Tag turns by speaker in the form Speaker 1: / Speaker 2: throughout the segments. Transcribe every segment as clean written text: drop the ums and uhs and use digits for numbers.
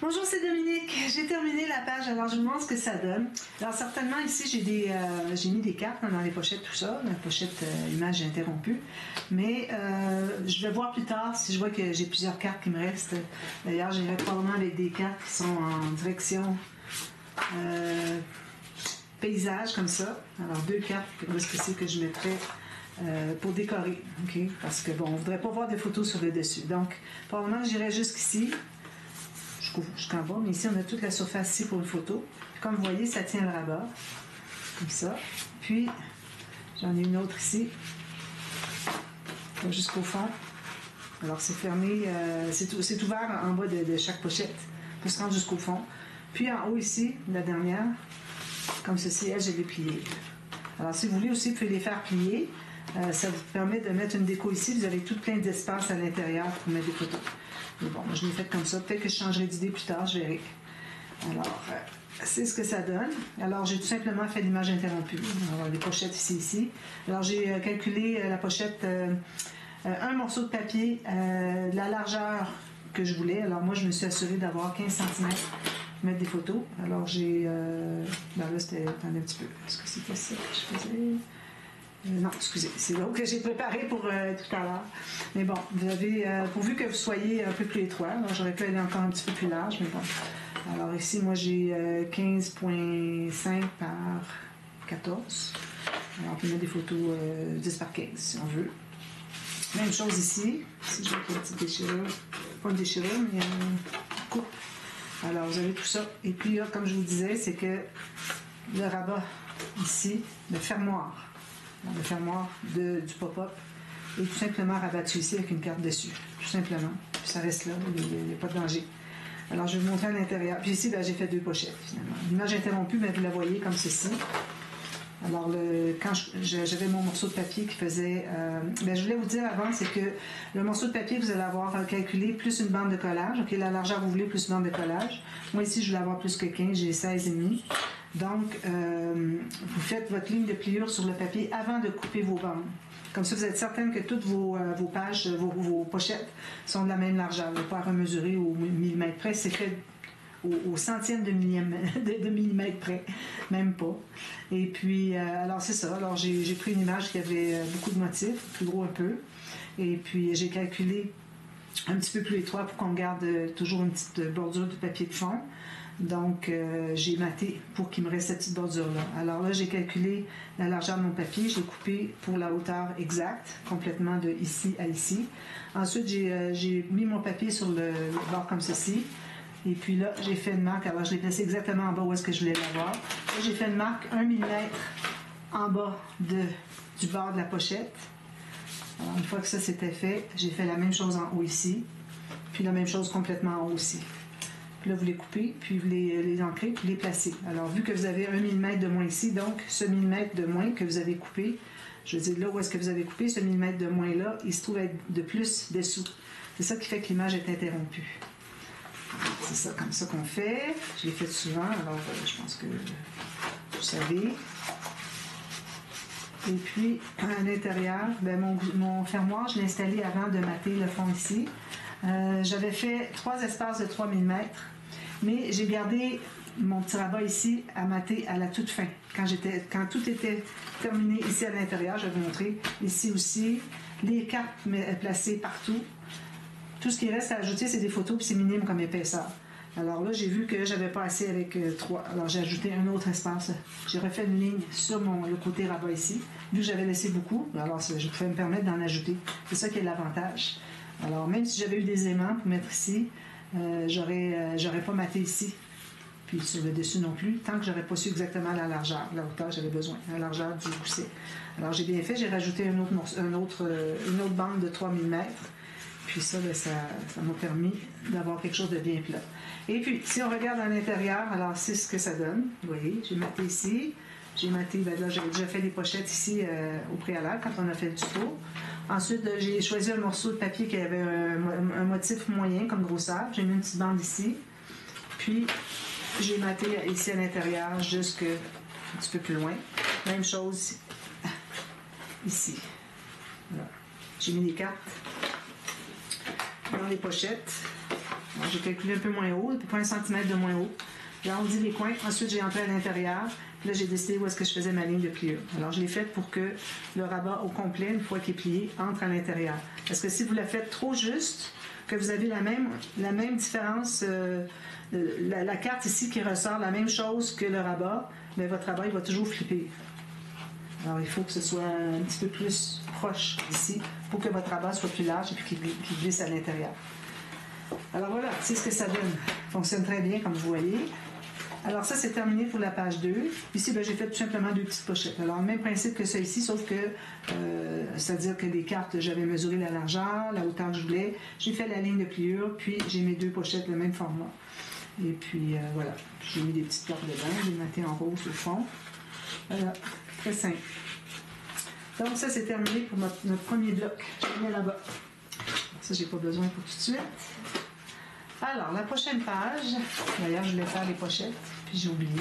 Speaker 1: Bonjour, c'est Dominique. J'ai terminé la page, alors je vous montre ce que ça donne. Alors certainement ici j'ai mis des cartes dans les pochettes, tout ça, la pochette image interrompue. Mais je vais voir plus tard si je vois que j'ai plusieurs cartes qui me restent. D'ailleurs, j'irai probablement avec des cartes qui sont en direction paysage comme ça. Alors 2 cartes que je mettrai pour décorer, ok? Parce que bon, on ne voudrait pas voir des photos sur le dessus. Donc, probablement j'irai jusqu'ici. Jusqu'en bas, mais ici on a toute la surface ici pour une photo. Puis, comme vous voyez, ça tient le rabat, comme ça. Puis j'en ai une autre ici, jusqu'au fond. Alors c'est fermé, c'est ouvert en bas de chaque pochette pour se rendre jusqu'au fond. Puis en haut ici, la dernière, comme ceci, elle, je l'ai pliée. Alors si vous voulez aussi, vous pouvez les faire plier. Ça vous permet de mettre une déco ici. Vous avez tout plein d'espace à l'intérieur pour mettre des photos. Mais bon, je l'ai fait comme ça. Peut-être que je changerai d'idée plus tard, je verrai. Alors, c'est ce que ça donne. Alors, j'ai tout simplement fait l'image interrompue. Alors, les pochettes ici. Alors, j'ai calculé la pochette, un morceau de papier, la largeur que je voulais. Alors, moi, je me suis assurée d'avoir 15 cm pour mettre des photos. Alors, j'ai... là, c'était... Attendez un petit peu. Est-ce que c'était ça que je faisais? Non, excusez, c'est l'autre que j'ai préparé pour tout à l'heure. Mais bon, vous avez, pourvu que vous soyez un peu plus étroit, alors j'aurais pu aller encore un petit peu plus large, mais bon. Alors ici, moi j'ai 15,5 par 14. Alors on peut mettre des photos 10 par 15 si on veut. Même chose ici, si je vois qu'il y a une petite déchirure, pas une déchirure, mais une coupe. Alors vous avez tout ça. Et puis là, comme je vous disais, c'est que le rabat ici, le fermoir. Le fermoir du pop-up est tout simplement rabattu ici avec une carte dessus, tout simplement. Puis ça reste là, il n'y a pas de danger. Alors je vais vous montrer à l'intérieur. Puis ici, ben, j'ai fait 2 pochettes finalement. L'image interrompue, ben, vous la voyez comme ceci. Alors quand j'avais mon morceau de papier qui faisait... ben, je voulais vous dire avant, c'est que le morceau de papier, vous allez avoir calculé plus une bande de collage. OK, la largeur vous voulez plus une bande de collage. Moi ici, je voulais avoir plus que 15, j'ai 16,5. Donc, vous faites votre ligne de pliure sur le papier avant de couper vos bandes. Comme ça, vous êtes certaine que toutes vos pages, vos pochettes sont de la même largeur. Vous ne pas remesurer au millimètre près. C'est fait au centième de millimètre près. Même pas. Et puis, alors c'est ça. Alors, j'ai pris une image qui avait beaucoup de motifs, plus gros un peu. Et puis, j'ai calculé un petit peu plus étroit pour qu'on garde toujours une petite bordure de papier de fond. Donc, j'ai maté pour qu'il me reste cette petite bordure-là. Alors là, j'ai calculé la largeur de mon papier. Je l'ai coupé pour la hauteur exacte, complètement de ici à ici. Ensuite, j'ai mis mon papier sur le bord comme ceci. Et puis là, j'ai fait une marque. Alors, je l'ai placé exactement en bas où est-ce que je voulais l'avoir. Là, j'ai fait une marque 1 mm en bas du bord de la pochette. Alors, une fois que ça c'était fait, j'ai fait la même chose en haut ici. Puis la même chose complètement en haut aussi. Puis là, vous les coupez, puis vous les ancrez, puis les placez. Alors, vu que vous avez 1 mm de moins ici, donc ce millimètre de moins que vous avez coupé, je veux dire, là où est-ce que vous avez coupé, ce millimètre de moins-là, il se trouve être de plus dessous. C'est ça qui fait que l'image est interrompue. C'est ça, comme ça qu'on fait. Je l'ai fait souvent, alors je pense que vous savez. Et puis, à l'intérieur, ben, mon fermoir, je l'ai installé avant de mater le fond ici. J'avais fait 3 espaces de 3 mm, mais j'ai gardé mon petit rabat ici à mater à la toute fin. Quand tout était terminé ici à l'intérieur, je vais vous montrer ici aussi, les cartes placées partout. Tout ce qui reste à ajouter, c'est des photos, puis c'est minime comme épaisseur. Alors là, j'ai vu que j'avais pas assez avec 3. Alors j'ai ajouté un autre espace. J'ai refait une ligne sur le côté rabat ici. Vu que j'avais laissé beaucoup, alors je pouvais me permettre d'en ajouter. C'est ça qui est l'avantage. Alors, même si j'avais eu des aimants pour mettre ici, j'aurais pas maté ici. Puis sur le dessus non plus, tant que j'aurais pas su exactement la largeur, la hauteur j'avais besoin, la largeur du gousset. Alors, j'ai bien fait, j'ai rajouté une autre bande de 3 mm. Puis ça m'a permis d'avoir quelque chose de bien plat. Et puis, si on regarde à l'intérieur, alors c'est ce que ça donne. Vous voyez, j'ai maté ici. J'ai maté, ben là, j'avais déjà fait des pochettes ici au préalable quand on a fait le tuto. Ensuite, j'ai choisi un morceau de papier qui avait un motif moyen comme grosseur. J'ai mis une petite bande ici. Puis, j'ai maté ici à l'intérieur jusqu'à un petit peu plus loin. Même chose ici. Voilà. J'ai mis des cartes dans les pochettes. J'ai calculé un peu moins haut, à peu près 1 cm de moins haut. J'ai arrondi les coins. Ensuite, j'ai entré à l'intérieur. Puis là, j'ai décidé où est-ce que je faisais ma ligne de pliure. Alors, je l'ai faite pour que le rabat au complet, une fois qu'il est plié, entre à l'intérieur. Parce que si vous la faites trop juste, que vous avez la même différence, la carte ici qui ressort la même chose que le rabat, mais votre rabat, il va toujours flipper. Alors, il faut que ce soit un petit peu plus proche ici pour que votre rabat soit plus large et puis qu'il glisse à l'intérieur. Alors voilà, c'est ce que ça donne. Ça fonctionne très bien, comme vous voyez. Alors ça, c'est terminé pour la page 2. Ici, j'ai fait tout simplement 2 petites pochettes. Alors, le même principe que ça ici, sauf que, c'est-à-dire que les cartes, j'avais mesuré la largeur, la hauteur que je voulais. J'ai fait la ligne de pliure, puis j'ai mes 2 pochettes, le même format. Et puis, voilà. J'ai mis des petites cartes dedans. J'ai maté en rose au fond. Voilà. Très simple. Donc, ça, c'est terminé pour notre premier bloc. Je mets là-bas. Ça, j'ai pas besoin pour tout de suite. Alors, la prochaine page, d'ailleurs, je voulais faire les pochettes, puis j'ai oublié.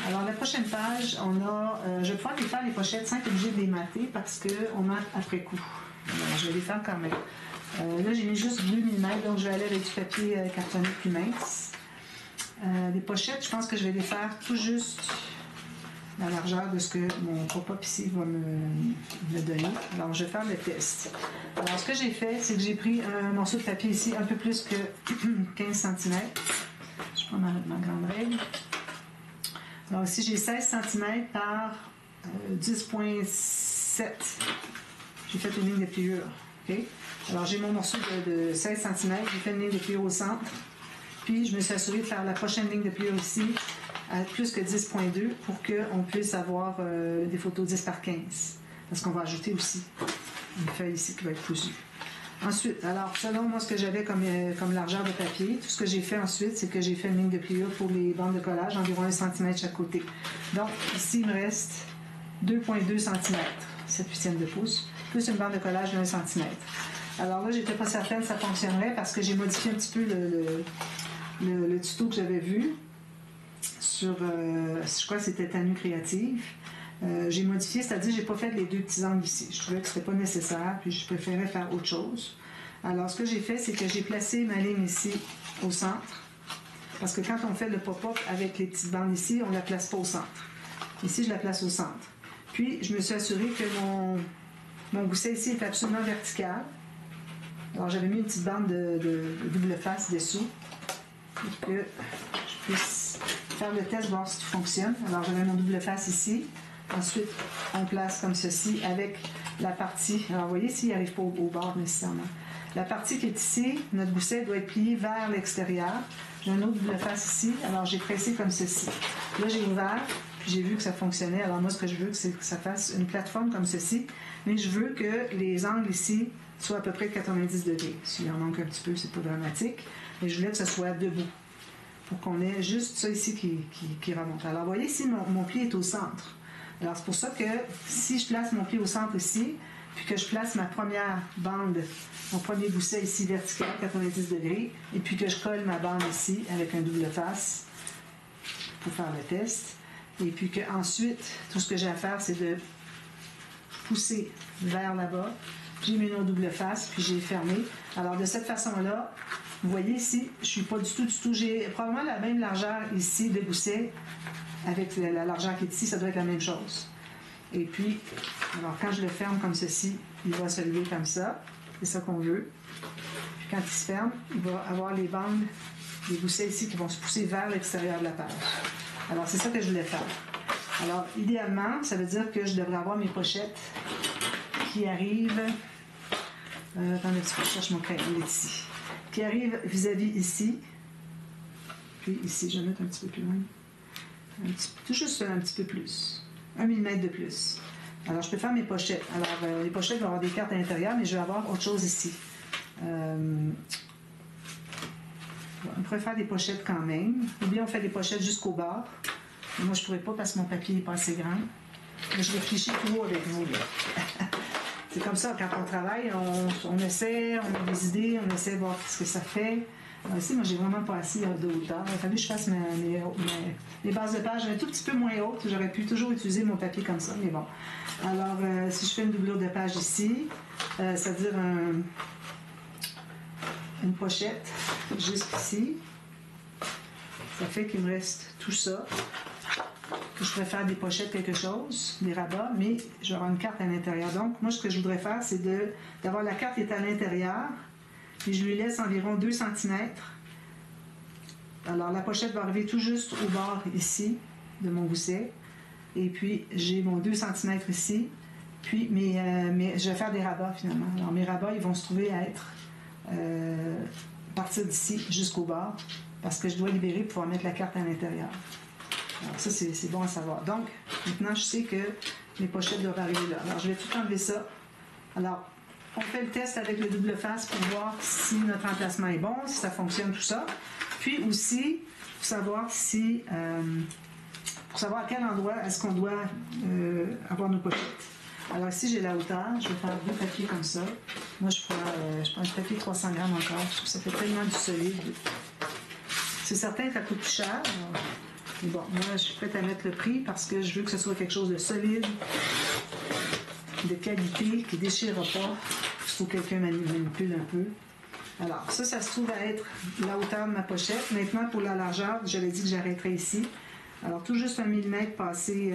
Speaker 1: Alors, la prochaine page, on a, je vais pouvoir les faire les pochettes sans être obligé de les mater parce qu'on mate après coup. Alors, je vais les faire quand même. Là, j'ai mis juste 2 mm, donc je vais aller avec du papier cartonné plus mince. Les pochettes, je pense que je vais les faire tout juste la largeur de ce que mon pop-up ici va me donner. Alors, je vais faire le test. Alors, ce que j'ai fait, c'est que j'ai pris un morceau de papier ici, un peu plus que 15 cm. Je prends ma grande règle. Alors, ici, j'ai 16 cm par 10,7. J'ai fait une ligne de pliure. Okay? Alors, j'ai mon morceau de 16 cm. J'ai fait une ligne de pliure au centre. Puis, je me suis assurée de faire la prochaine ligne de pliure ici à plus que 10,2 pour qu'on puisse avoir des photos 10 par 15. Parce qu'on va ajouter aussi une feuille ici qui va être cousue. Ensuite, alors, selon moi, ce que j'avais comme largeur de papier, tout ce que j'ai fait ensuite, c'est que j'ai fait une ligne de pliure pour les bandes de collage, environ 1 cm chaque côté. Donc, ici, il me reste 2,2 cm, 7/8 de pouce, plus une bande de collage de 1 cm. Alors là, j'étais pas certaine que ça fonctionnerait parce que j'ai modifié un petit peu le tuto que j'avais vu sur, je crois que c'était Tanu Créative. J'ai modifié, c'est-à-dire j'ai pas fait les 2 petits angles ici. Je trouvais que c'était pas nécessaire, puis je préférais faire autre chose. Alors, ce que j'ai fait, c'est que j'ai placé ma ligne ici au centre. Parce que quand on fait le pop-up avec les petites bandes ici, on ne la place pas au centre. Ici, je la place au centre. Puis, je me suis assurée que mon gousset ici est absolument vertical. Alors, j'avais mis une petite bande de double face dessous pour que je puisse faire le test, voir si tout fonctionne. Alors, j'avais mon double face ici. Ensuite, on place comme ceci avec la partie. Alors, vous voyez, ici, il n'arrive pas au bord nécessairement. La partie qui est ici, notre gousset doit être plié vers l'extérieur. J'ai un autre double face ici. Alors, j'ai pressé comme ceci. Là, j'ai ouvert, puis j'ai vu que ça fonctionnait. Alors, moi, ce que je veux, c'est que ça fasse une plateforme comme ceci. Mais je veux que les angles ici soient à peu près de 90 degrés. S'il en manque un petit peu, c'est pas dramatique. Mais je voulais que ce soit debout. Pour qu'on ait juste ça ici qui remonte. Alors, vous voyez, ici, mon pli est au centre. Alors, c'est pour ça que si je place mon pied au centre ici, puis que je place ma première bande, mon premier gousset ici vertical, 90 degrés, et puis que je colle ma bande ici avec un double face pour faire le test, et puis qu'ensuite, tout ce que j'ai à faire, c'est de pousser vers là-bas, puis j'ai mis mon double face, puis j'ai fermé. Alors, de cette façon-là, vous voyez ici, je ne suis pas du tout, j'ai probablement la même largeur ici de gousset, avec la largeur qui est ici, ça doit être la même chose. Et puis, alors quand je le ferme comme ceci, il va se lever comme ça. C'est ça qu'on veut. Puis quand il se ferme, il va avoir les bandes, les goussets ici qui vont se pousser vers l'extérieur de la page. Alors, c'est ça que je voulais faire. Alors, idéalement, ça veut dire que je devrais avoir mes pochettes qui arrivent... attendez, je cherche mon crayon, il est ici. Qui arrivent vis-à-vis ici. Puis ici, je vais mettre un petit peu plus loin. Tout juste un petit peu plus. 1 mm de plus. Alors, je peux faire mes pochettes. Alors, les pochettes vont avoir des cartes à l'intérieur, mais je vais avoir autre chose ici. On pourrait faire des pochettes quand même. Ou bien on fait des pochettes jusqu'au bord. Mais moi, je ne pourrais pas parce que mon papier n'est pas assez grand. Mais je réfléchis toujours avec vous. C'est comme ça, quand on travaille, on essaie, on a des idées, on essaie de voir ce que ça fait. Alors ici, moi, j'ai vraiment pas assez de hauteur. Il a fallu que je fasse mes bases de page un tout petit peu moins hautes. J'aurais pu toujours utiliser mon papier comme ça, mais bon. Alors, si je fais une doublure de page ici, c'est-à-dire une pochette jusqu'ici. Ça fait qu'il me reste tout ça. Que je pourrais faire des pochettes, quelque chose, des rabats, mais je vais avoir une carte à l'intérieur. Donc, moi, ce que je voudrais faire, c'est d'avoir la carte qui est à l'intérieur, puis je lui laisse environ 2 cm. Alors, la pochette va arriver tout juste au bord ici de mon gousset. Et puis, j'ai mon 2 cm ici. Puis, je vais faire des rabats, finalement. Alors, mes rabats, ils vont se trouver à être partir d'ici jusqu'au bord, parce que je dois libérer pour pouvoir mettre la carte à l'intérieur. Alors ça, c'est bon à savoir. Donc, maintenant, je sais que mes pochettes doivent arriver là. Alors, je vais tout enlever ça. Alors, on fait le test avec le double face pour voir si notre emplacement est bon, si ça fonctionne, tout ça. Puis aussi, pour savoir à quel endroit est-ce qu'on doit avoir nos pochettes. Alors ici, j'ai la hauteur. Je vais faire 2 papiers comme ça. Moi, je prends un papier 300 grammes encore. Je trouve que ça fait tellement du solide. C'est certain que ça coûte plus cher. Mais bon, moi, je suis prête à mettre le prix parce que je veux que ce soit quelque chose de solide, de qualité, qui ne déchirera pas. Il faut que quelqu'un manipule un peu. Alors, ça se trouve à être la hauteur de ma pochette. Maintenant, pour la largeur, j'avais dit que j'arrêterais ici. Alors, tout juste 1 mm passé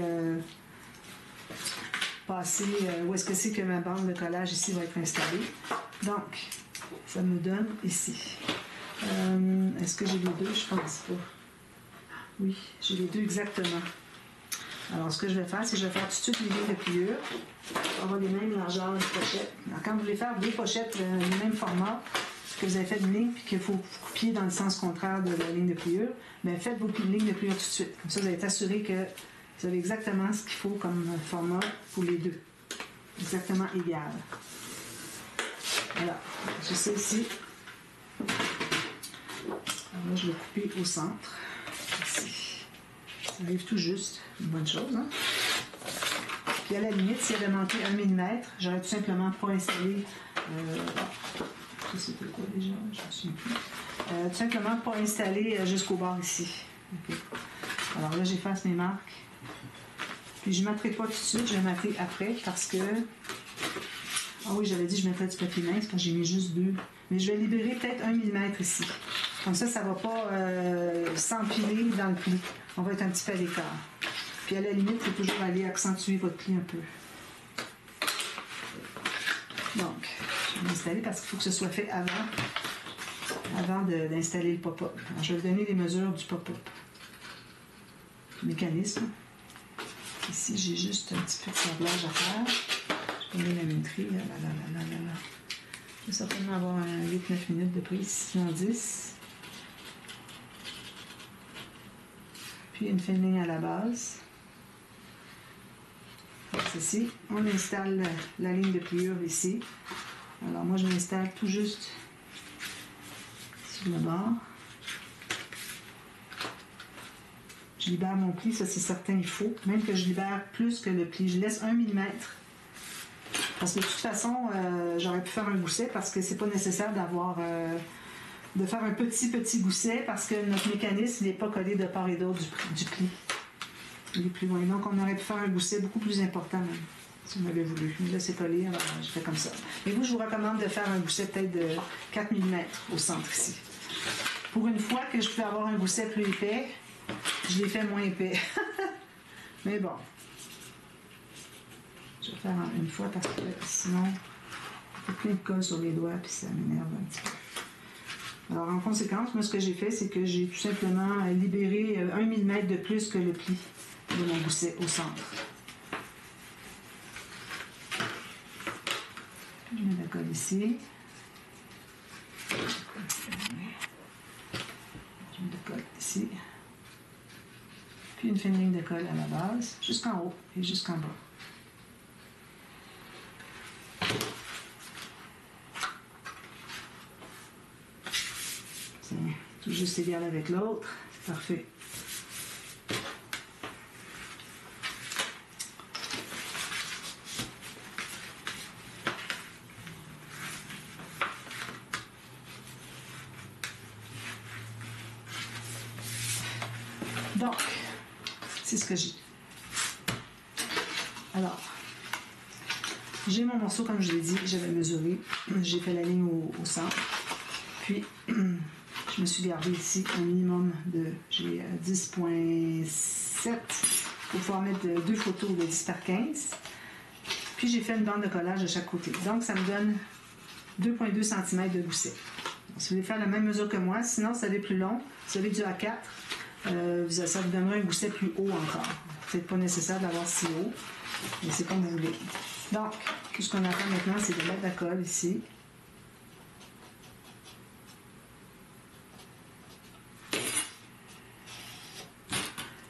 Speaker 1: où est-ce que c'est que ma bande de collage ici va être installée. Donc, ça me donne ici. Est-ce que j'ai les deux? Je pense pas. Oui, j'ai les deux exactement. Alors, ce que je vais faire, c'est que je vais faire tout de suite les lignes de pliure pour avoir les mêmes largeurs de pochettes. Alors, quand vous voulez faire 2 pochettes du même format, que vous avez fait une ligne puis qu'il faut plier dans le sens contraire de la ligne de pliure, bien, faites vos lignes de pliure tout de suite. Comme ça, vous allez être assuré que vous avez exactement ce qu'il faut comme format pour les deux. Exactement égal. Voilà. J'ai ça ici. Alors là, je vais couper au centre. Ici. Ça arrive tout juste. Une bonne chose, hein? Puis à la limite, s'il avait manqué 1 mm, j'aurais tout simplement pas installé... ça, c'était quoi déjà? Je me souviens plus. Tout simplement pas installé jusqu'au bord ici. Okay. Alors là, j'efface mes marques. Puis je ne mettrai pas tout de suite, je vais mettre après parce que... Ah oui, j'avais dit que je mettrais du papier mince quand j'ai mis juste 2. Mais je vais libérer peut-être 1 mm ici. Comme ça ne va pas s'empiler dans le pli. On va être un petit peu à l'écart. Puis à la limite, il faut toujours aller accentuer votre pli un peu. Donc, je vais l'installer parce qu'il faut que ce soit fait avant d'installer le pop-up. Alors, je vais vous donner les mesures du pop-up. Mécanisme. Ici, j'ai juste un petit peu de sablage à faire. Je vais donner la minerie. Je vais certainement avoir 8-9 minutes de prise, sinon 10. Puis une fine ligne à la base. Ceci. On installe la ligne de pliure ici. Alors moi, je m'installe tout juste sur le bord. Je libère mon pli, ça c'est certain, il faut. Même que je libère plus que le pli. Je laisse 1 mm. Parce que de toute façon, j'aurais pu faire un gousset parce que c'est pas nécessaire de faire un petit gousset parce que notre mécanisme n'est pas collé de part et d'autre du pli. Il est plus loin. Donc on aurait pu faire un gousset beaucoup plus important même, si on avait voulu. Mais là c'est collé, alors je fais comme ça. Mais vous, je vous recommande de faire un gousset peut-être de 4 mm au centre ici. Pour une fois que je peux avoir un gousset plus épais, je l'ai fait moins épais. Mais bon. Je vais faire une fois parce que sinon, il y a plein de colle sur les doigts puis ça m'énerve un petit peu. Alors en conséquence, moi ce que j'ai fait, c'est que j'ai tout simplement libéré 1 mm de plus que le pli de mon gousset au centre. Je mets la colle ici. Je mets la colle ici. Puis une fine ligne de colle à la base, jusqu'en haut et jusqu'en bas. C'est tout juste égal avec l'autre. C'est parfait. Donc, c'est ce que j'ai. Alors, j'ai mon morceau, comme je l'ai dit, j'avais mesuré. J'ai fait la ligne au centre. Puis, je me suis gardé ici un minimum de... J'ai 10,7 pour pouvoir mettre 2 photos de 10 par 15. Puis, j'ai fait une bande de collage de chaque côté. Donc, ça me donne 2,2 cm de gousset. Donc, si vous voulez faire la même mesure que moi, sinon, ça va être plus long. Vous avez du A4, ça vous donnera un gousset plus haut encore. C'est pas nécessaire d'avoir si haut, mais c'est comme vous voulez. Donc, ce qu'on a à faire maintenant, c'est de mettre la colle ici.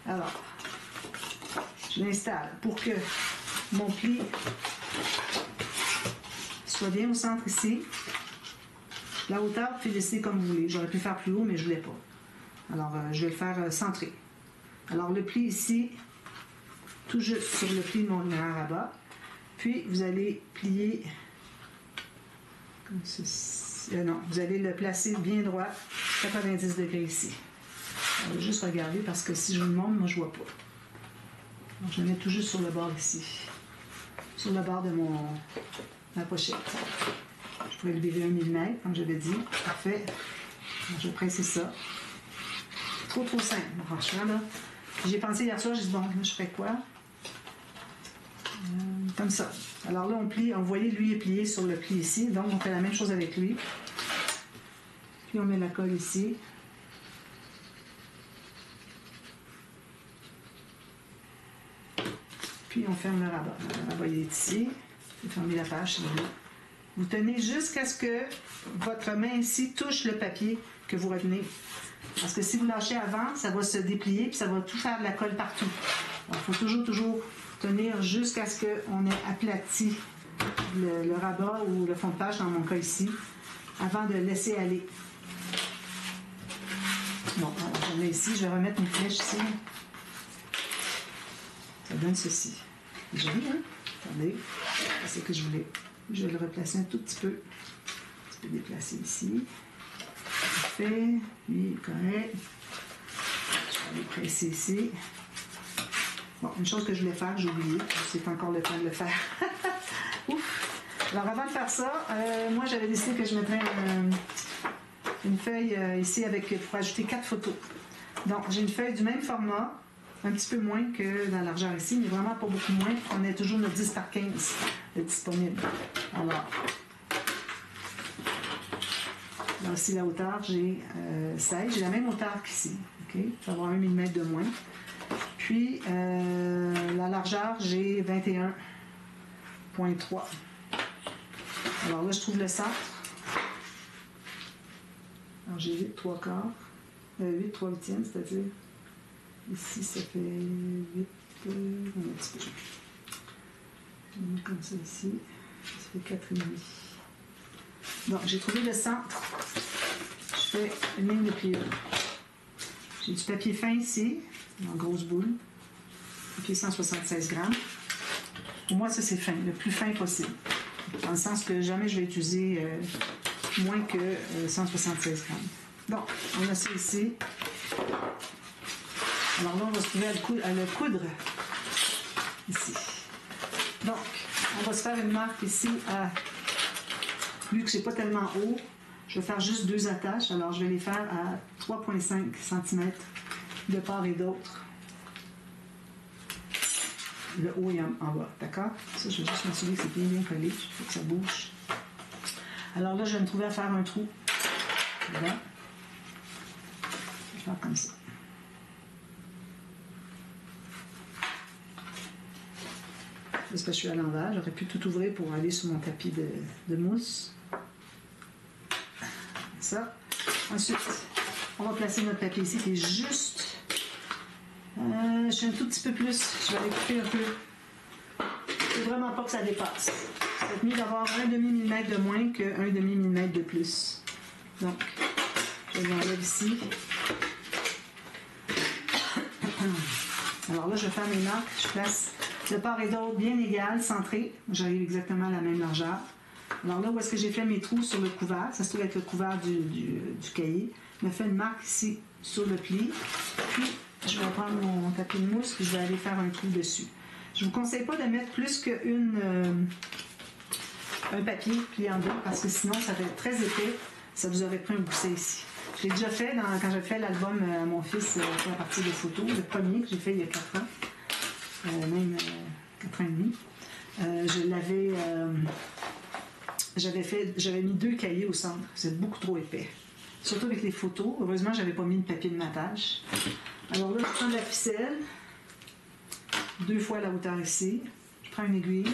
Speaker 1: Alors, je l'installe pour que mon pli soit bien au centre ici. La hauteur, vous pouvez décider comme vous voulez. J'aurais pu faire plus haut, mais je ne voulais pas. Alors, je vais le faire centré. Alors, le pli ici, tout juste sur le pli de mon rabat. Puis, vous allez plier comme ceci. Non, vous allez le placer bien droit, 90 degrés ici. On va juste regarder parce que si je vous le montre, moi, je ne vois pas. Donc, je le mets tout juste sur le bord ici. Sur le bord de ma pochette. Je pourrais le virer 1 mm, comme je l'ai dit. Parfait. Donc, je vais presser ça. Trop simple, franchement, là. J'ai pensé hier soir, j'ai dit, bon, là, je ferais quoi? Comme ça. Alors là, on plie, vous voyez, lui est plié sur le pli ici. Donc, on fait la même chose avec lui. Puis, on met la colle ici. Puis, on ferme le rabat. Le rabat, il est ici. Vous fermez la page, si vous voulez. Vous tenez jusqu'à ce que votre main ici touche le papier que vous retenez. Parce que si vous lâchez avant, ça va se déplier puis ça va tout faire de la colle partout. Il faut toujours tenir jusqu'à ce qu'on ait aplati le rabat ou le fond de page, dans mon cas ici, avant de laisser aller. Bon, alors je mets ici, je vais remettre une flèche ici. Ça donne ceci. C'est joli, hein? Attendez, c'est ce que je voulais. Je vais le replacer un tout petit peu. Un petit peu déplacer ici. Parfait. Puis, correct. Je vais aller presser ici. Bon, une chose que je voulais faire, j'ai oublié. C'est encore le temps de le faire. Ouf! Alors, avant de faire ça, moi, j'avais décidé que je mettrais une feuille ici pour ajouter 4 photos. Donc, j'ai une feuille du même format, un petit peu moins que dans la largeur ici, mais vraiment pas beaucoup moins. On a toujours notre 10 par 15 de disponible. Alors, là aussi, la hauteur, j'ai 16. J'ai la même hauteur qu'ici. Okay? Ça va avoir 1 mm de moins. Puis, la largeur, j'ai 21,3. Alors là, je trouve le centre. Alors, j'ai 8 3/4. 8 3/8, c'est-à-dire... Ici, ça fait 8... un petit peu. Comme ça ici. Ça fait 4,5. Donc, j'ai trouvé le centre. Je fais une ligne de pliure. J'ai du papier fin ici, en grosse boule. Papier 176 grammes. Pour moi, ça, c'est fin, le plus fin possible. Dans le sens que jamais je vais utiliser moins que 176 grammes. Donc, on a ça ici. Alors là, on va se trouver à le coudre ici. Donc, on va se faire une marque ici à... Vu que c'est pas tellement haut, je vais faire juste 2 attaches. Alors, je vais les faire à 3,5 cm de part et d'autre. Le haut et en bas, d'accord? Ça, je vais juste m'assurer que c'est bien collé. Il faut que ça bouge. Alors là, je vais me trouver à faire un trou. Voilà. Je vais faire comme ça. Parce que je suis à l'envers, j'aurais pu tout ouvrir pour aller sur mon tapis de mousse. Ça. Ensuite, on va placer notre papier ici qui est juste... je suis un tout petit peu plus. Je vais aller couper un peu. C'est vraiment pas que ça dépasse. C'est mieux d'avoir 1/2 mm de moins que 1/2 mm de plus. Donc, je l'enlève ici. Alors là, je vais faire mes marques. Je place de part et d'autre bien égal, centré. J'arrive exactement à la même largeur. Alors là, où est-ce que j'ai fait mes trous sur le couvert? Ça se trouve être le couvert du cahier. Je me fais une marque ici sur le pli. Puis, je vais prendre mon papier de mousse et je vais aller faire un trou dessus. Je ne vous conseille pas de mettre plus qu'un papier plié en deux parce que sinon, ça va être très épais. ça vous aurait pris un gousset ici. Je l'ai déjà fait quand j'ai fait l'album à mon fils à partir des photos, le premier que j'ai fait il y a 4 ans, même 4 ans et demi. J'avais mis 2 cahiers au centre, c'est beaucoup trop épais. Surtout avec les photos. Heureusement, j'avais pas mis de papier de matage. Alors là, je prends de la ficelle, 2 fois la hauteur ici. Je prends une aiguille.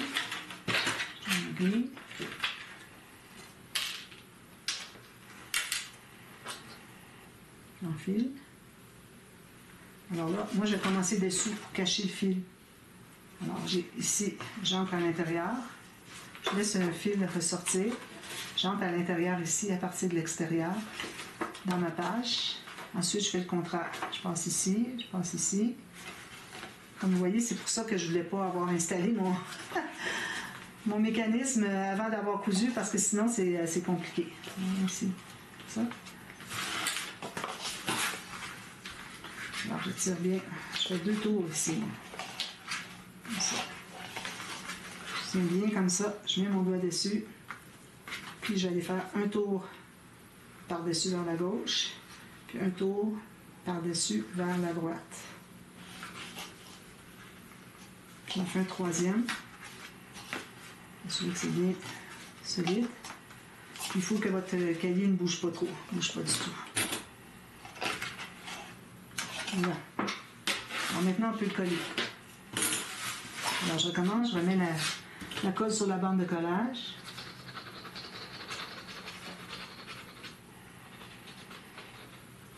Speaker 1: J'enfile. Alors là, moi, je vais commencer dessous pour cacher le fil. Alors, ici, j'entre à l'intérieur. Je laisse un fil ressortir. J'entre à l'intérieur ici, à partir de l'extérieur, dans ma page. Ensuite, je fais le contraire. Je passe ici, je passe ici. Comme vous voyez, c'est pour ça que je ne voulais pas avoir installé mon mécanisme avant d'avoir cousu, parce que sinon, c'est assez compliqué. Ici, ça. Alors, je tire bien. Je fais 2 tours ici. Comme ça. Je tiens bien comme ça. Je mets mon doigt dessus. Puis, je vais aller faire un tour par-dessus vers la gauche. Puis, un tour par-dessus vers la droite. J'en fais un 3e. Assurez que c'est bien solide. Puis, il faut que votre cahier ne bouge pas trop. Ne bouge pas du tout. Voilà. Alors maintenant, on peut le coller. Alors, je recommence. Je remets la colle sur la bande de collage.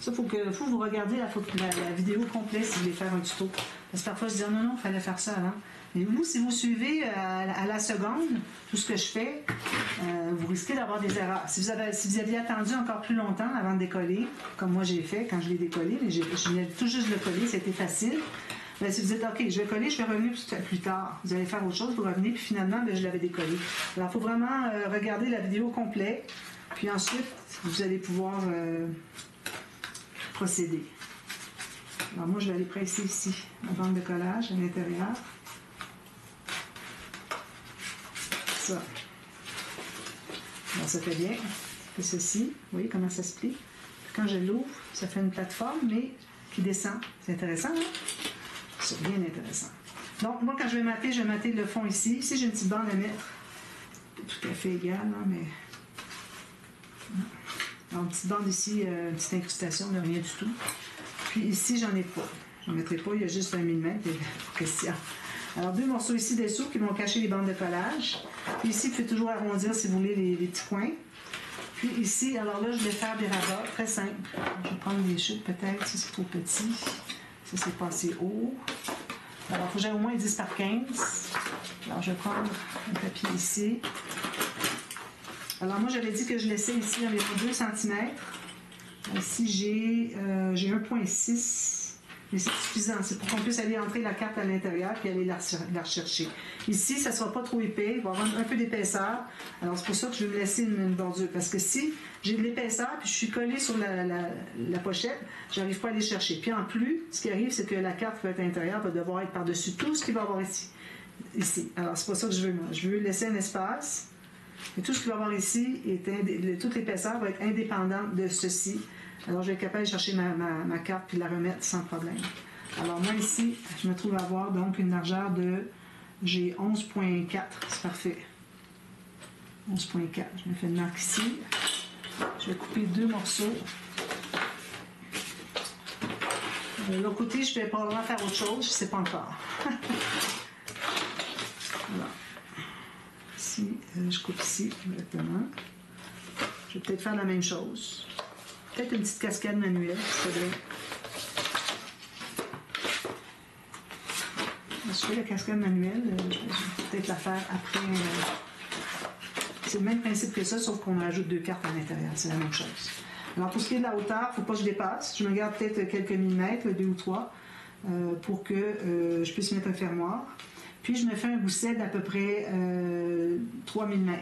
Speaker 1: Ça, il faut que vous regardiez la vidéo complète si vous voulez faire un tuto. Parce que parfois, je dis non, il fallait faire ça avant. Mais vous, si vous suivez à la seconde tout ce que je fais, vous risquez d'avoir des erreurs. Si vous aviez attendu encore plus longtemps avant de décoller, comme moi j'ai fait quand je l'ai décollé, mais je venais tout juste de le coller, c'était facile. Bien, si vous dites, OK, je vais coller, je vais revenir plus tard. Vous allez faire autre chose, vous revenez, puis finalement, bien, je l'avais décollé. Alors, il faut vraiment regarder la vidéo complète, puis ensuite, vous allez pouvoir procéder. Alors, moi, je vais aller presser ici la bande de collage à l'intérieur. Ça. Alors, ça fait bien. C'est ceci. Vous voyez comment ça se plie. Puis quand je l'ouvre, ça fait une plateforme, mais qui descend. C'est intéressant, hein? C'est bien intéressant. Donc, moi, quand je vais mater le fond ici. Ici, j'ai une petite bande à mettre. Pas tout à fait égale, hein, mais... Alors, une petite bande ici, une petite incrustation, de rien du tout. Puis ici, j'en ai pas. J'en mettrai pas, il y a juste 20 mm pour question. Alors, 2 morceaux ici dessous qui vont cacher les bandes de collage. Puis ici, vous pouvez toujours arrondir si vous voulez les petits coins. Puis ici, alors là, je vais faire des rabats très simples. Je vais prendre des chutes peut-être, si c'est trop petit. Ça, c'est pas assez haut. Alors, il faut que j'ai au moins 10 par 15. Alors, je vais prendre un papier ici. Alors, moi, j'avais dit que je laissais ici environ 2 cm. Ici, j'ai 1,6. Mais c'est suffisant. C'est pour qu'on puisse aller entrer la carte à l'intérieur et aller la rechercher. Ici, ça ne sera pas trop épais. Il va y avoir un peu d'épaisseur. Alors, c'est pour ça que je vais me laisser une bordure. Parce que si j'ai de l'épaisseur puis je suis collée sur la pochette, je n'arrive pas à aller chercher. Puis en plus, ce qui arrive, c'est que la carte peut être à l'intérieur, va devoir être par-dessus tout ce qu'il va y avoir ici. Alors, c'est pas ça que je veux, moi. Je veux laisser un espace. Et tout ce qu'il va y avoir ici, toute l'épaisseur va être indépendante de ceci. Alors, je vais être capable de chercher ma carte puis la remettre sans problème. Alors, moi, ici, je me trouve à avoir donc une largeur de... J'ai 11,4. C'est parfait. 11,4. Je me fais une marque ici. Je vais couper 2 morceaux. De l'autre côté, je vais probablement faire autre chose. Je ne sais pas encore. Voilà. Ici, je coupe ici, exactement. Je vais peut-être faire la même chose. Peut-être une petite cascade manuelle, c'est vrai. Je fais la cascade manuelle, je vais peut-être la faire après. C'est le même principe que ça, sauf qu'on ajoute 2 cartes à l'intérieur, c'est la même chose. Alors pour ce qui est de la hauteur, il ne faut pas que je dépasse. Je me garde peut-être quelques millimètres, 2 ou 3, pour que je puisse mettre un fermoir. Puis je me fais un gousset d'à peu près 3 mm.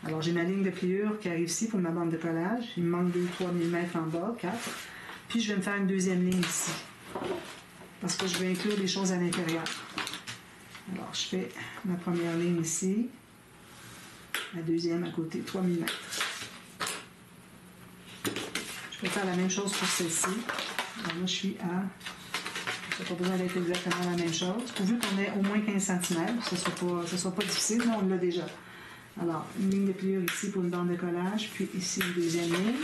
Speaker 1: Alors, j'ai ma ligne de pliure qui arrive ici pour ma bande de collage. Il me manque 2-3 mm en bas, 4. Puis, je vais me faire une 2e ligne ici. Parce que je vais inclure des choses à l'intérieur. Alors, je fais ma première ligne ici. La 2e à côté, 3 mm. vais faire la même chose pour celle-ci. Alors là, je suis à... Ça n'a pas besoin d'être exactement la même chose. Pourvu qu'on ait au moins 15 cm, que ce ne soit pas difficile, mais on l'a déjà. Alors, une ligne de pliure ici pour une bande de collage, puis ici une deuxième ligne.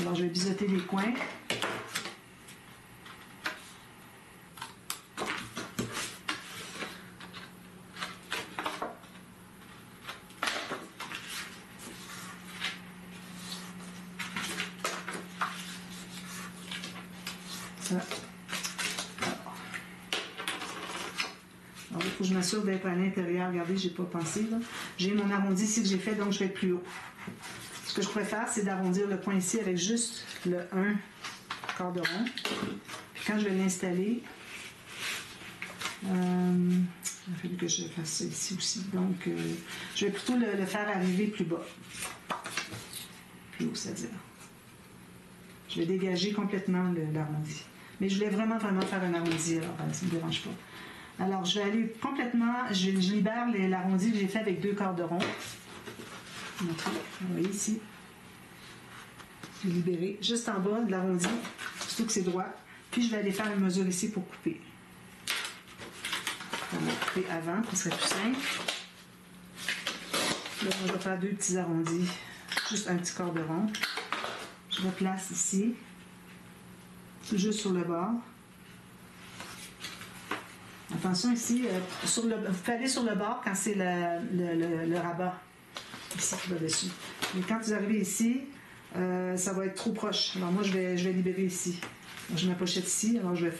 Speaker 1: Alors, je vais biseauter les coins. Ça. Alors, il faut que je m'assure d'être à l'intérieur. Regardez, je n'ai pas pensé. J'ai mon arrondi ici que j'ai fait, donc je vais être plus haut. Ce que je pourrais faire, c'est d'arrondir le point ici avec juste le 1 quart de rond. Puis quand je vais l'installer, il a fallu que je fasse ça ici aussi. Donc, je vais plutôt le faire arriver plus bas. Plus haut, c'est-à-dire. Je vais dégager complètement l'arrondi. Mais je voulais vraiment faire un arrondi, alors ça ne me dérange pas. Alors, je vais aller complètement, je libère l'arrondi que j'ai fait avec 2 quarts de rond. Vous voyez ici. Je vais libérer juste en bas de l'arrondi, surtout que c'est droit. Puis, je vais aller faire une mesure ici pour couper. On va couper avant, ce serait plus simple. Là, on va faire 2 petits arrondis, juste un petit quart de rond. Je replace ici, tout juste sur le bord. Attention ici, vous pouvez aller sur le bord quand c'est le rabat, ici qui va dessus. Mais quand vous arrivez ici, ça va être trop proche. Alors moi, je vais libérer ici. Donc, j'ai ma pochette ici, alors je vais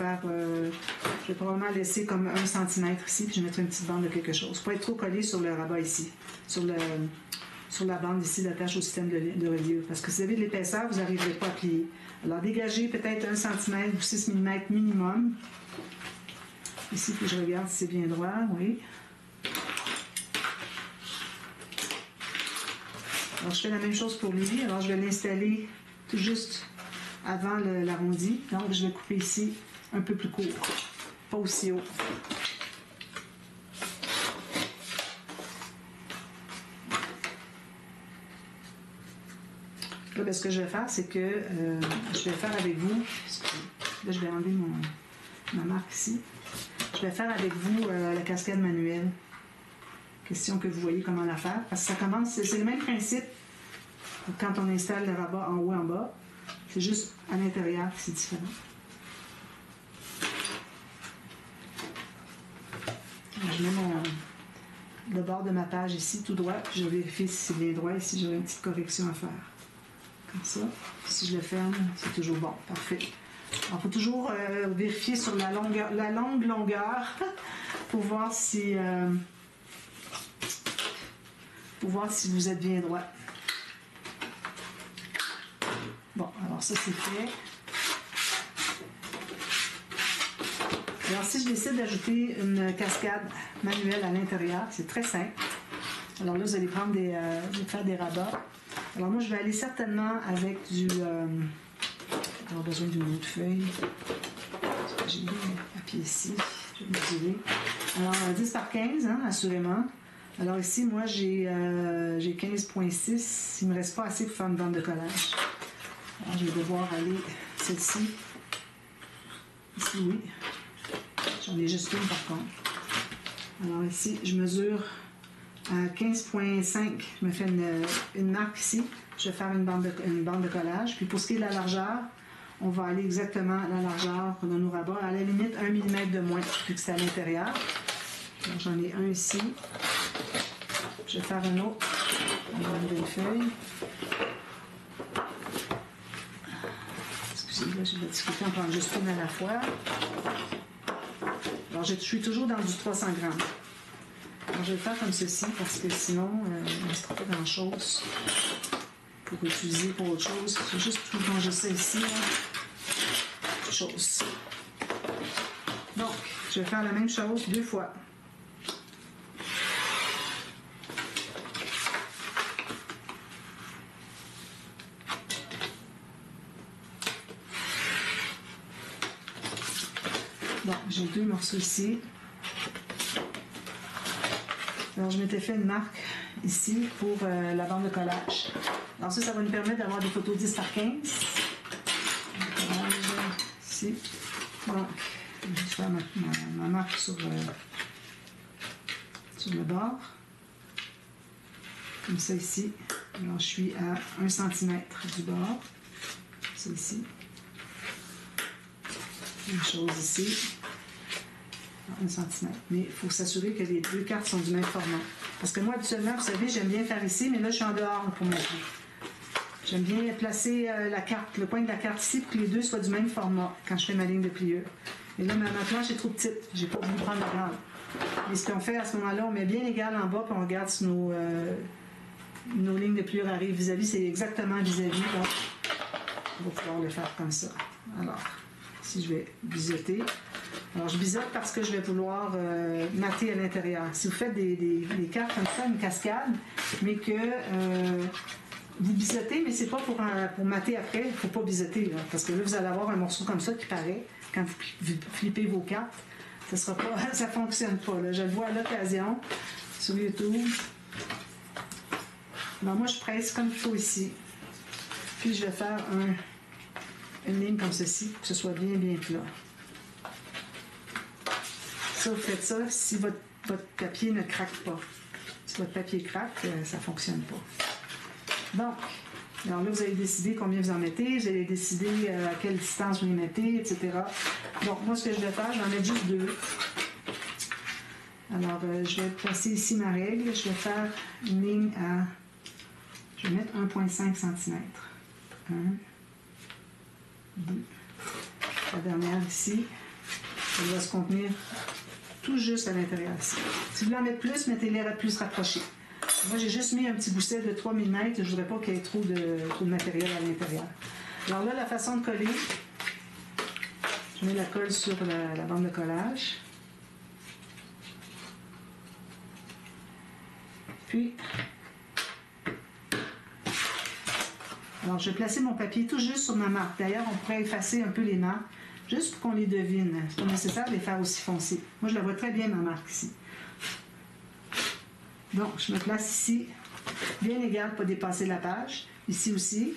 Speaker 1: probablement laisser comme 1 cm ici, puis je vais mettre une petite bande de quelque chose. Pas être trop collé sur le rabat ici, sur la bande ici d'attache au système de reliure. Parce que si vous avez de l'épaisseur, vous n'arriverez pas à plier. Alors dégagez peut-être 1 cm ou 6 mm minimum. Ici, puis je regarde si c'est bien droit, oui. Alors je fais la même chose pour lui. Alors je vais l'installer tout juste avant l'arrondi. Donc je vais couper ici un peu plus court, pas aussi haut. Là, ben, ce que je vais faire, c'est que je vais faire avec vous, là je vais enlever ma marque ici, je vais faire avec vous la cascade manuelle. Question que vous voyez comment la faire, parce que ça commence, c'est le même principe quand on installe le rabat en haut et en bas, c'est juste à l'intérieur que c'est différent. Je mets le bord de ma page ici tout droit, puis je vérifie si c'est bien droit, ici j'aurai une petite correction à faire. Comme ça. Si je le ferme, c'est toujours bon. Parfait. Il faut toujours vérifier sur la longue longueur pour voir si vous êtes bien droit. Bon, alors ça c'est fait. Alors si je décide d'ajouter une cascade manuelle à l'intérieur, c'est très simple. Alors là, vous allez prendre faire des rabats. Alors moi, je vais aller certainement avec du... avoir besoin d'une autre feuille. J'ai mis le papier ici. Je vais mesurer. Alors, 10 par 15, hein, assurément. Alors ici, moi, j'ai 15,6. Il ne me reste pas assez pour faire une bande de collage. Alors, je vais devoir aller celle-ci. Ici, oui. J'en ai juste une, par contre. Alors ici, je mesure... à 15,5, je me fais une marque ici. Je vais faire une bande de collage. Puis pour ce qui est de la largeur, on va aller exactement à la largeur de nos rabats. À la limite, 1 mm de moins, vu que c'est à l'intérieur. J'en ai un ici. Je vais faire un autre. On va enlever une feuille. Excusez-moi, j'ai de la difficulté à en prendre juste une à la fois. Alors, je suis toujours dans du 300 grammes. Alors, je vais le faire comme ceci parce que sinon, il ne restera pas grand-chose pour utiliser pour autre chose. C'est juste tout quand je sais ici, là, chose. Donc, je vais faire la même chose 2 fois. Bon, j'ai 2 morceaux ici. Alors, je m'étais fait une marque ici pour la bande de collage. Alors ça va nous permettre d'avoir des photos 10 par 15. Ici. Donc, je vais faire ma marque sur le bord. Comme ça ici. Alors je suis à 1 cm du bord. Ça ici. Même chose ici. 1 cm. Mais il faut s'assurer que les deux cartes sont du même format. Parce que moi, habituellement, vous savez, j'aime bien faire ici, mais là, je suis en dehors pour ma vie. J'aime bien placer la carte, le coin de la carte ici, pour que les deux soient du même format quand je fais ma ligne de pliure. Et là, ma planche est trop petite. J'ai pas voulu prendre la grande. Et ce qu'on fait à ce moment-là, on met bien égal en bas, puis on regarde si nos lignes de pliure arrivent vis-à-vis. C'est exactement vis-à-vis. Donc, on va pouvoir le faire comme ça. Alors, si je vais biseauter. Alors, je biseaute parce que je vais vouloir mater à l'intérieur. Si vous faites des cartes comme ça, une cascade, mais que vous biseautez, mais c'est pas pour mater après, il ne faut pas biseauter, là, parce que là, vous allez avoir un morceau comme ça qui paraît quand vous flippez vos cartes. Ça ne fonctionne pas. Là. Je le vois à l'occasion sur YouTube. Alors, moi, je presse comme il faut ici. Puis, je vais faire une ligne comme ceci, pour que ce soit bien, bien plat. Ça, vous faites ça si votre papier ne craque pas. Si votre papier craque, ça ne fonctionne pas. Donc, alors là, vous allez décider combien vous en mettez, vous allez décider à quelle distance vous les mettez, etc. Donc, moi, ce que je vais faire, je vais en mettre juste 2. Alors, je vais placer ici ma règle. Je vais faire une ligne à... Je vais mettre 1,5 cm. 1, 2. La dernière ici, elle va se contenir tout juste à l'intérieur ici. Si vous voulez en mettre plus, mettez-les plus rapprochés. Moi, j'ai juste mis un petit gousset de 3 mm. Je ne voudrais pas qu'il y ait trop de matériel à l'intérieur. Alors là, la façon de coller, je mets la colle sur la bande de collage. Puis, alors je vais placer mon papier tout juste sur ma marque. D'ailleurs, on pourrait effacer un peu les marques, juste pour qu'on les devine. C'est pas nécessaire de les faire aussi foncées. Moi, je la vois très bien, ma marque, ici. Donc, je me place ici, bien égal, pas dépasser la page. Ici aussi.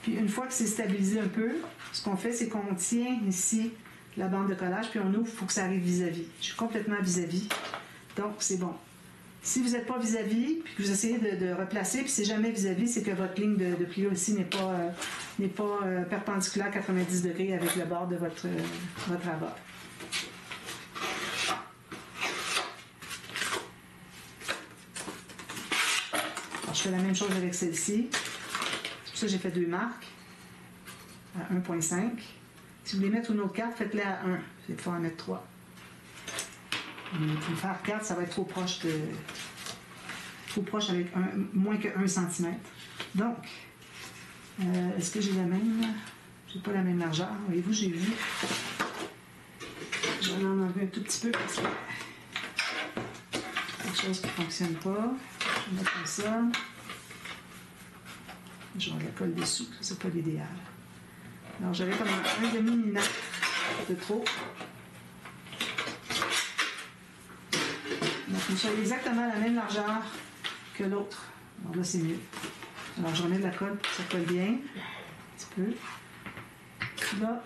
Speaker 1: Puis, une fois que c'est stabilisé un peu, ce qu'on fait, c'est qu'on tient ici la bande de collage, puis on ouvre, il faut que ça arrive vis-à-vis. Je suis complètement vis-à-vis. Donc, c'est bon. Si vous n'êtes pas vis-à-vis, puis que vous essayez de replacer, puis c'est jamais vis-à-vis, c'est que votre ligne de pliure ici n'est pas perpendiculaire à 90 degrés avec le bord de votre abat. Alors, je fais la même chose avec celle-ci. C'est pour ça que j'ai fait 2 marques à 1,5. Si vous voulez mettre une autre carte, faites-les à 1. Vous allez pouvoir en mettre 3. Pour faire 4, ça va être trop proche avec moins que 1 cm. Donc, est-ce que j'ai la même? J'ai pas la même largeur. Voyez-vous, j'ai vu. Je vais en enlever un tout petit peu parce que quelque chose qui ne fonctionne pas. Je vais mettre comme ça. Je vais la colle dessus. C'est pas l'idéal. Alors, j'avais comme un demi-millimètre de trop. Donc, vous soyez exactement la même largeur que l'autre. Alors là, c'est mieux. Alors, je remets de la colle pour que ça colle bien. Un petit peu. Là.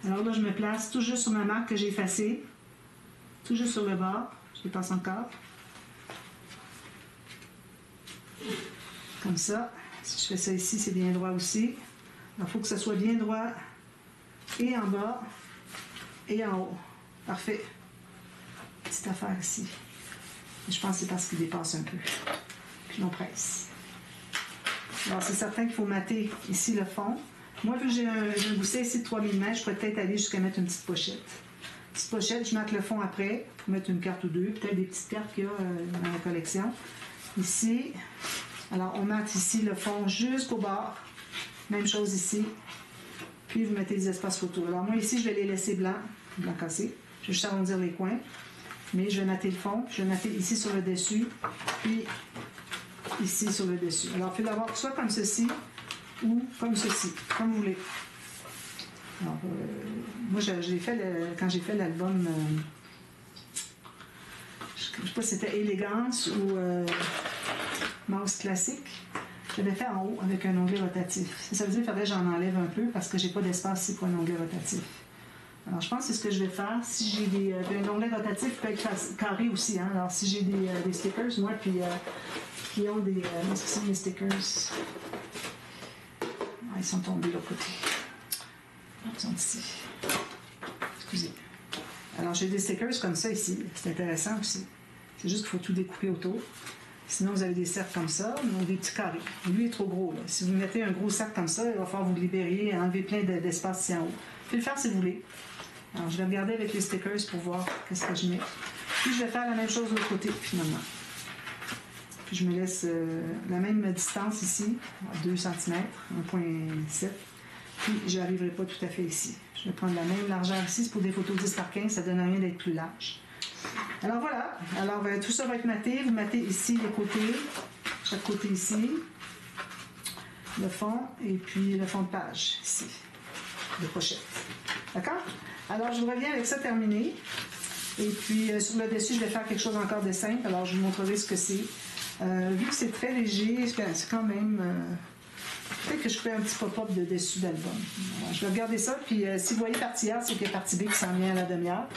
Speaker 1: Alors là, je me place tout juste sur ma marque que j'ai effacée. Tout juste sur le bord. Je les passe encore. Comme ça. Si je fais ça ici, c'est bien droit aussi. Alors, il faut que ça soit bien droit et en bas et en haut. Parfait. Petite affaire ici. Je pense que c'est parce qu'il dépasse un peu. Puis on presse. Alors, c'est certain qu'il faut mater ici le fond. Moi, vu que j'ai un gousset ici de 3 mm, je pourrais peut-être aller jusqu'à mettre une petite pochette. Petite pochette, je mate le fond après pour mettre une carte ou deux. Peut-être des petites cartes qu'il y a dans la collection. Ici, alors on mate ici le fond jusqu'au bord. Même chose ici. Puis vous mettez les espaces photos. Alors moi, ici, je vais les laisser blancs cassés. Je vais juste arrondir les coins. Mais je vais mater le fond, je vais mater ici sur le dessus, puis ici sur le dessus. Alors, il faut l'avoir soit comme ceci ou comme ceci, comme vous voulez. Alors, moi, quand j'ai fait l'album, je ne sais pas si c'était élégance ou mouse classique. Je l'avais fait en haut avec un onglet rotatif. Ça veut dire qu'il faudrait que j'en enlève un peu parce que j'ai pas d'espace ici pour un onglet rotatif. Alors, je pense que c'est ce que je vais faire. Si j'ai un onglet rotatif peut être carré aussi. Hein? Alors, si j'ai des stickers, moi, puis qui ont des... Qu'est-ce que c'est, mes stickers? Ah, ils sont tombés de l'autre côté. Ils sont ici. Excusez. Alors, j'ai des stickers comme ça ici. C'est intéressant aussi. C'est juste qu'il faut tout découper autour. Sinon, vous avez des cercles comme ça, donc des petits carrés. Lui est trop gros. Là. Si vous mettez un gros sac comme ça, il va falloir vous libérer et enlever plein d'espace ici en haut. Vous pouvez le faire si vous voulez. Alors, je vais regarder avec les stickers pour voir qu'est-ce que je mets. Puis, je vais faire la même chose de l'autre côté, finalement. Puis, je me laisse la même distance ici, 2 cm, 1,7. Puis, je n'arriverai pas tout à fait ici. Je vais prendre la même largeur ici. C'est pour des photos 10 par 15, ça ne donne rien d'être plus large. Alors voilà, alors tout ça va être maté. Vous matez ici les côtés, chaque côté ici, le fond et puis le fond de page ici, de pochette. D'accord? Alors je vous reviens avec ça terminé. Et puis sur le dessus, je vais faire quelque chose encore de simple. Alors je vous montrerai ce que c'est. Vu que c'est très léger, c'est quand même... peut-être que je ferai un petit pop-up de dessus d'album. Je vais regarder ça, puis si vous voyez partie A, c'est qu'il y a partie B qui s'en vient à la demi-heure.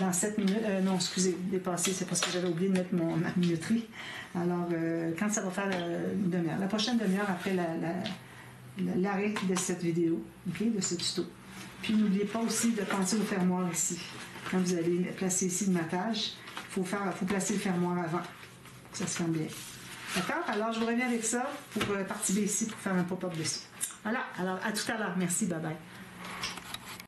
Speaker 1: Dans 7 minutes, non, excusez, dépassé, c'est parce que j'avais oublié de mettre ma minuterie. Alors, quand ça va faire une demi-heure, la prochaine demi-heure après l'arrêt de cette vidéo, okay, de ce tuto. Puis, n'oubliez pas aussi de penser au fermoir ici. Quand vous allez placer ici le matage, il faut placer le fermoir avant, pour que ça se ferme bien. D'accord? Alors, je vous reviens avec ça pour partie B ici, pour faire un pop-up dessus. Voilà, alors à tout à l'heure. Merci, bye bye.